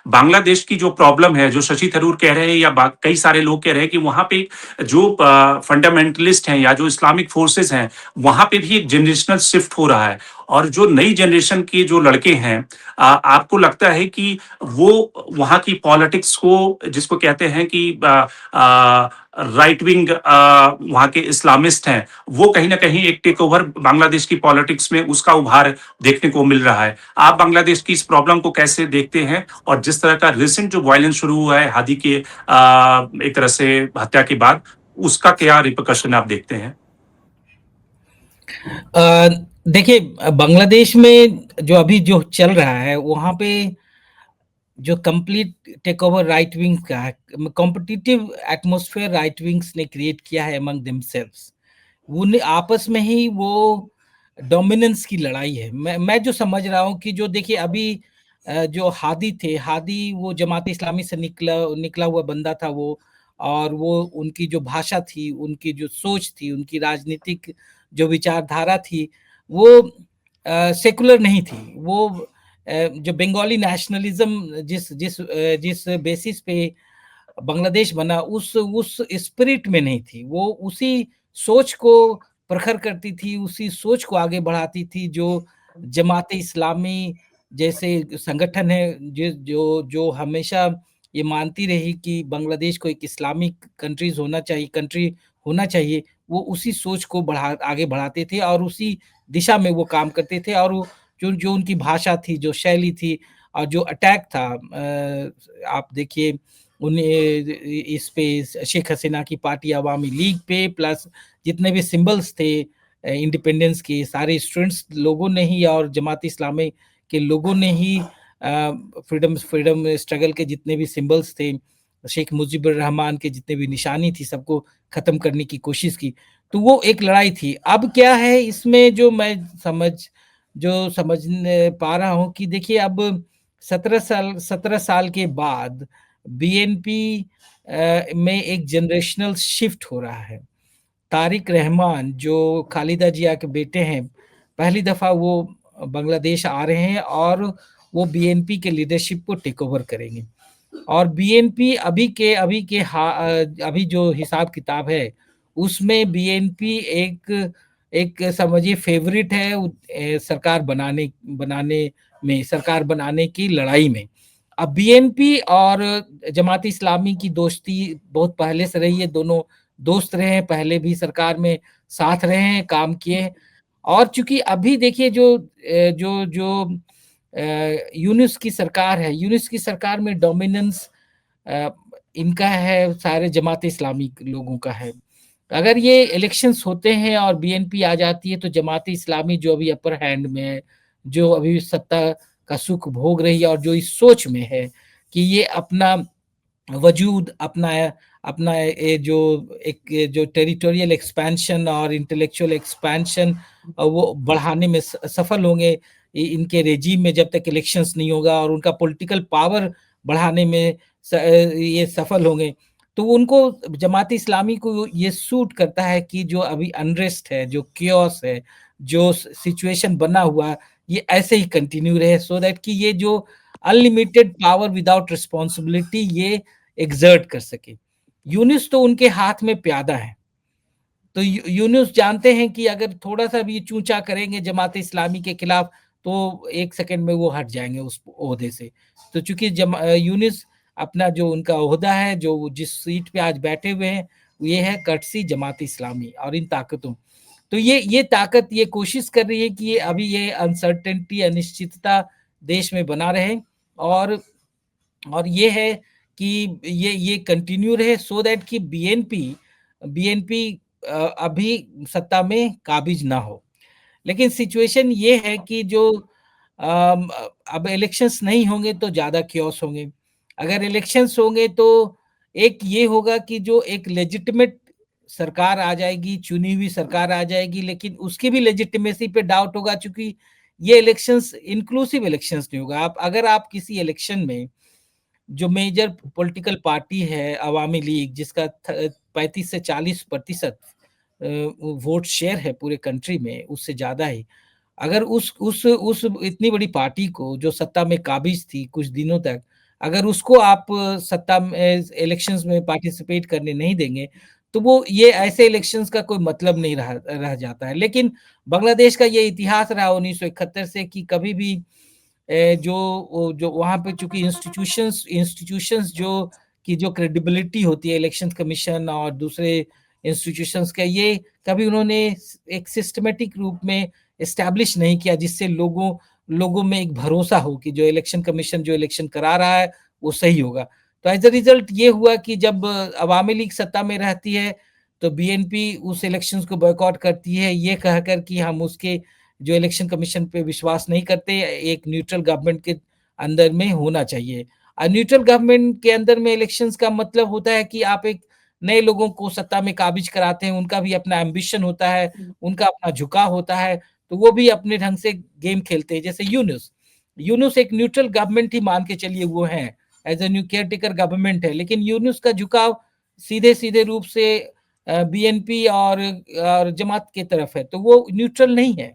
बांग्लादेश की जो प्रॉब्लम है, जो शशि थरूर कह रहे हैं या कई सारे लोग कह रहे हैं कि वहाँ पे जो फंडामेंटलिस्ट हैं या जो इस्लामिक फोर्सेस हैं, वहाँ पे भी एक जनरेशनल शिफ्ट हो रहा है। और जो नई जनरेशन के जो लड़के हैं, आपको लगता है कि वो वहाँ की पॉलिटिक्स को, जिसको कहते हैं कि राइट विंग वहाँ के इस्लामिस्ट हैं, वो कहीं न कहीं एक टेक ओवर बांग्लादेश की पॉलिटिक्स में उसका उभार देखने को मिल रहा है। आप बांग्लादेश की इस प्रॉब्लम को कैसे देखते हैं? और जिस तरह का रिसेंट जो वायलेंस शुरू हुआ है हादी के एक तरह से हत्या के बाद, उसका क्या रिpercussion आप देखते हैं? अ, देखिए, बांग्लादेश में जो अभी जो चल रहा है, वहाँ पे जो complete take over right wing का है, कॉम्पिटिटिव एटमॉस्फेयर राइट विंग्स ने क्रिएट किया है अमंग देमसेल्व्स। उन्हें आपस में ही वो डोमिनेंस की लड़ाई है। मैं जो समझ रहा हूँ कि जो देखिए अभी जो हादी थे, हादी वो जमात इस्लामी से निकला निकला हुआ बंदा था वो, और वो उनकी जो भाषा थी, उनकी जो सोच थी, उनकी राजनीतिक जो विचारधारा थी, वो सेकुलर नहीं थी। वो जो बंगाली नेशनलिज्म जिस बेसिस पे बांग्लादेश बना, उस स्पिरिट में नहीं थी। वो उसी सोच को प्रखर करती थी, उसी सोच को आगे बढ़ाती थी जो जमात इस्लामी जैसे संगठन है, जो हमेशा ये मानती रही कि बांग्लादेश को एक इस्लामिक कंट्री होना चाहिए। वो उसी सोच को आगे बढ़ाते थे और उसी दिशा में वो काम करते थे। और जो जो उनकी भाषा थी, जो शैली थी और जो अटैक था, आप देखिए उन्हें इस पे शेख हसीना की पार्टी अवामी लीग पे, प्लस जितने भी सिंबल्स थे इंडिपेंडेंस के, सारे स्टूडेंट्स लोगों ने ही और जमात इस्लामी के लोगों ने ही फ्रीडम फ्रीडम स्ट्रगल के जितने भी सिंबल्स थे, शेख मुजीबुर रहमान के जितने भी निशानी थी, सबको खत्म करने की कोशिश की। तो वो एक लड़ाई थी। अब क्या है इसमें जो मैं समझ पा रहा हूँ कि देखिए अब 17 साल के बाद बीएनपी में एक जनरेशनल शिफ्ट हो रहा है। तारिक रहमान जो खालिदा जिया के बेटे हैं, पहली दफा वो बांग्लादेश आ रहे हैं और वो बीएनपी के लीडरशिप को टेक ओवर करेंगे। और बीएनपी अभी जो हिसाब किताब है, उसमें बीएनपी एक एक समझिए फेवरेट है सरकार बनाने सरकार बनाने की लड़ाई में। अब बीएनपी और जमात इस्लामी की दोस्ती बहुत पहले से रही है। दोनों दोस्त रहे हैं, पहले भी सरकार में साथ रहे हैं, काम किए हैं। और चूंकि अभी देखिए जो जो यूनुस की सरकार है, यूनुस की सरकार में डोमिनेंस इनका है, सारे जमात इस्लामी लोगों का है। अगर ये इलेक्शंस होते हैं और बीएनपी आ जाती है, तो जमात इस्लामी जो अभी अपर हैंड में है, जो अभी सत्ता का सुख भोग रही है और जो इस सोच में है कि ये अपना वजूद, अपना अपना ये जो टेरिटोरियल एक्सपेंशन और इंटेलेक्चुअल एक्सपेंशन वो बढ़ाने में सफल होंगे इनके रेजीम में, जब तक इलेक्शंस नहीं होगा, और उनका पॉलिटिकल पावर बढ़ाने में ये सफल होंगे। तो उनको, जमात इस्लामी को ये सूट करता है कि जो अभी अनरेस्ट है, जो क्योस है, जो सिचुएशन बना हुआ, ये ऐसे ही कंटिन्यू रहे, सो दैट कि ये जो अनलिमिटेड पावर विदाउट रिस्पॉन्सिबिलिटी ये एग्जर्ट कर सके। यूनिस तो उनके हाथ में प्यादा है। तो यूनुस जानते हैं कि अगर थोड़ा सा भी चूचा करेंगे जमात इस्लामी के खिलाफ, तो एक सेकंड में वो हट जाएंगे उस ओहदे से। तो चूंकि यूनुस अपना जो उनका ओहदा है, जो जिस सीट पे आज बैठे हुए हैं, ये है कर्टसी जमात इस्लामी और इन ताकतों। तो ये ताकत ये कोशिश कर रही है कि ये अभी ये अनसर्टेनिटी, अनिश्चितता देश में बना रहे, और ये है कि ये कंटिन्यू रहे, सो दैट कि बीएनपी अभी सत्ता में काबिज ना हो। लेकिन सिचुएशन ये है कि जो अब इलेक्शंस नहीं होंगे तो ज्यादा क्योस होंगे। अगर इलेक्शंस होंगे तो एक ये होगा कि जो एक लेजिटिमेट सरकार आ जाएगी, चुनी हुई सरकार आ जाएगी, लेकिन उसकी भी लेजिटिमेसी पे डाउट होगा, क्योंकि ये इलेक्शंस इंक्लूसिव इलेक्शंस नहीं होगा। आप अगर आप किसी इलेक्शन में जो मेजर पॉलिटिकल पार्टी है अवामी लीग, जिसका 35 से 40% वोट शेयर है पूरे कंट्री में, उससे ज्यादा ही, अगर उस इतनी बड़ी पार्टी को जो सत्ता में काबिज थी कुछ दिनों तक, अगर उसको आप सत्ता में इलेक्शंस में पार्टिसिपेट करने नहीं देंगे, तो वो ये ऐसे इलेक्शंस का कोई मतलब नहीं रह जाता है। लेकिन बांग्लादेश का ये इतिहास रहा 1971 से कि कभी भी जो वहाँ पे चूँकि इंस्टीट्यूशंस जो क्रेडिबिलिटी होती है इलेक्शन कमीशन और दूसरे इंस्टीट्यूशंस का, ये कभी उन्होंने एक सिस्टमैटिक रूप में एस्टैब्लिश नहीं किया जिससे लोगों लोगों में एक भरोसा हो कि जो इलेक्शन कमीशन जो इलेक्शन करा रहा है वो सही होगा। तो एज अ रिजल्ट ये हुआ कि जब अवामी लीग सत्ता में रहती है तो बीएनपी उस इलेक्शंस को बॉयकॉट करती है, ये कहकर कि हम उसके जो इलेक्शन कमीशन पे विश्वास नहीं करते, एक न्यूट्रल गवर्नमेंट के अंदर में होना चाहिए। न्यूट्रल गवर्नमेंट के अंदर में इलेक्शंस का मतलब होता है कि आप एक नए लोगों को सत्ता में काबिज कराते हैं, उनका भी अपना एम्बिशन होता है, उनका अपना झुकाव होता है, तो वो भी अपने ढंग से गेम खेलते हैं। जैसे यूनुस, यूनुस एक न्यूट्रल गवर्नमेंट ही मान के चलिए वो हैं, as a new caretaker government है, लेकिन यूनुस का झुकाव सीधे-सीधे रूप से बीएनपी और जमात की तरफ है, तो वो न्यूट्रल नहीं है।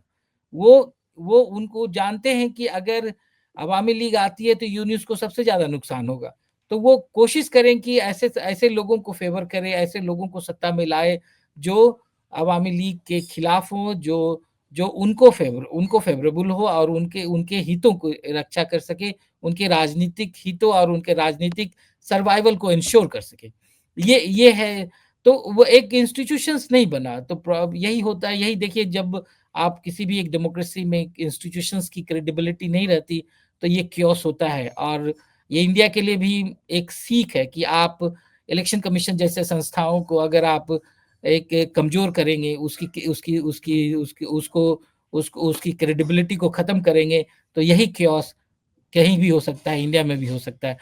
वो उनको जानते हैं कि अगर अवामी लीग आती है तो यूनुस को सबसे ज़्यादा नुकसान होगा। तो वो कोशिश करें कि ऐसे ऐसे लोगों को फ़ेवर करें, ऐसे लोगों को सत्ता में लाए जो अवामी लीग के खिलाफ हों, जो जो उनको फ़ेवरेबल हो और उनके उनके हितों को रक्षा कर सके, उनके राजनीतिक हितों और उनके राजनीतिक सर्वाइवल को एन्श्योर कर सके। ये है, तो वो एक इंस्टीट्यूशंस नहीं बना, तो प्र यही होता है, यही देखिए जब आप किसी भी एक डेमोक्रेसी में इंस्टीट्यूशंस की क्रेडिबिलिटी नहीं रहती, तो ये chaos होता है और ये इंडिया के लिए भी एक सीख है कि आप इलेक्शन कमीशन जैसे संस्थाओं को अगर आप एक कमज़ोर करेंगे, उसकी क्रेडिबिलिटी को ख़त्म करेंगे, तो यही chaos कहीं भी हो सकता है, इंडिया में भी हो सकता है।